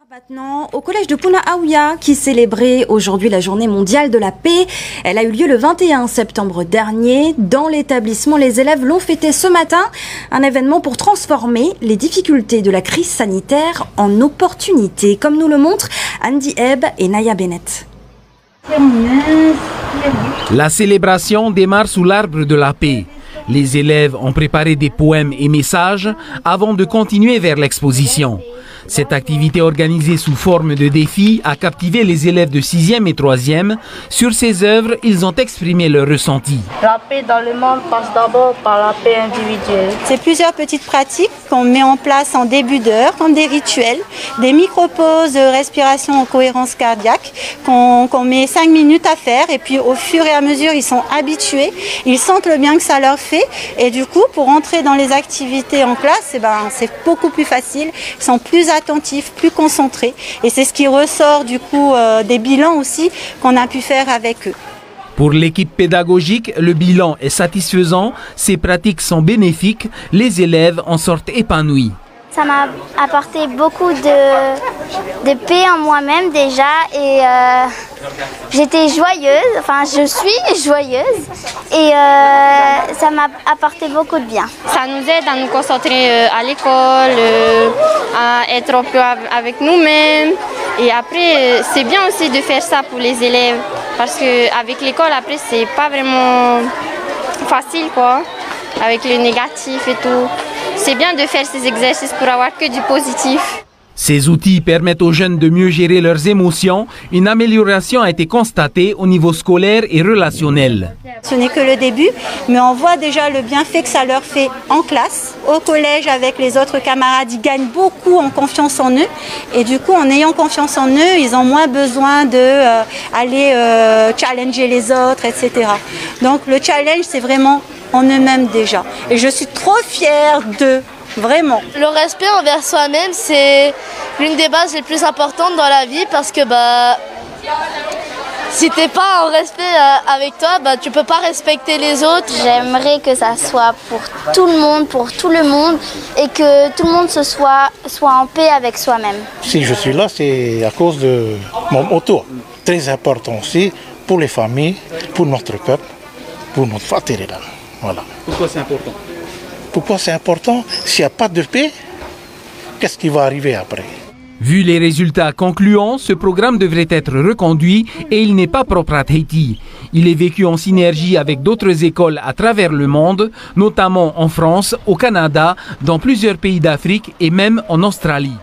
Maintenant, au collège de Punaauia, qui célébrait aujourd'hui la journée mondiale de la paix. Elle a eu lieu le 21 septembre dernier. Dans l'établissement, les élèves l'ont fêté ce matin. Un événement pour transformer les difficultés de la crise sanitaire en opportunités, comme nous le montrent Andy Ebb et Naya Bennett. La célébration démarre sous l'arbre de la paix. Les élèves ont préparé des poèmes et messages avant de continuer vers l'exposition. Cette activité organisée sous forme de défi a captivé les élèves de 6e et 3e. Sur ces œuvres, ils ont exprimé leur ressenti. La paix dans le monde passe d'abord par la paix individuelle. C'est plusieurs petites pratiques qu'on met en place en début d'heure, comme des rituels, des micro-pauses de respiration en cohérence cardiaque qu'on met 5 minutes à faire. Et puis au fur et à mesure, ils sont habitués, ils sentent le bien que ça leur fait. Et du coup, pour entrer dans les activités en classe, c'est beaucoup plus facile. Ils sont plus attentifs, plus concentrés. Et c'est ce qui ressort du coup des bilans aussi qu'on a pu faire avec eux. Pour l'équipe pédagogique, le bilan est satisfaisant, ces pratiques sont bénéfiques, les élèves en sortent épanouis. Ça m'a apporté beaucoup de paix en moi-même déjà et j'étais joyeuse, enfin je suis joyeuse et ça m'a apporté beaucoup de bien. Ça nous aide à nous concentrer à l'école, à être un peu avec nous-mêmes et après c'est bien aussi de faire ça pour les élèves parce qu'avec l'école après c'est pas vraiment facile quoi, avec le négatif et tout. C'est bien de faire ces exercices pour avoir que du positif. Ces outils permettent aux jeunes de mieux gérer leurs émotions. Une amélioration a été constatée au niveau scolaire et relationnel. Ce n'est que le début, mais on voit déjà le bienfait que ça leur fait en classe, au collège avec les autres camarades. Ils gagnent beaucoup en confiance en eux et du coup, en ayant confiance en eux, ils ont moins besoin d'aller challenger les autres, etc. Donc le challenge, c'est vraiment en eux-mêmes déjà. Et je suis trop fière d'eux, vraiment. Le respect envers soi-même, c'est l'une des bases les plus importantes dans la vie parce que si t'es pas en respect avec toi, tu peux pas respecter les autres. J'aimerais que ça soit pour tout le monde, pour tout le monde et que tout le monde soit en paix avec soi-même. Si je suis là, c'est à cause de mon autour. Très important aussi pour les familles, pour notre peuple, pour notre fatigué. Voilà. Pourquoi c'est important? Pourquoi c'est important? S'il n'y a pas de paix, qu'est-ce qui va arriver après? Vu les résultats concluants, ce programme devrait être reconduit et il n'est pas propre à Tahiti. Il est vécu en synergie avec d'autres écoles à travers le monde, notamment en France, au Canada, dans plusieurs pays d'Afrique et même en Australie.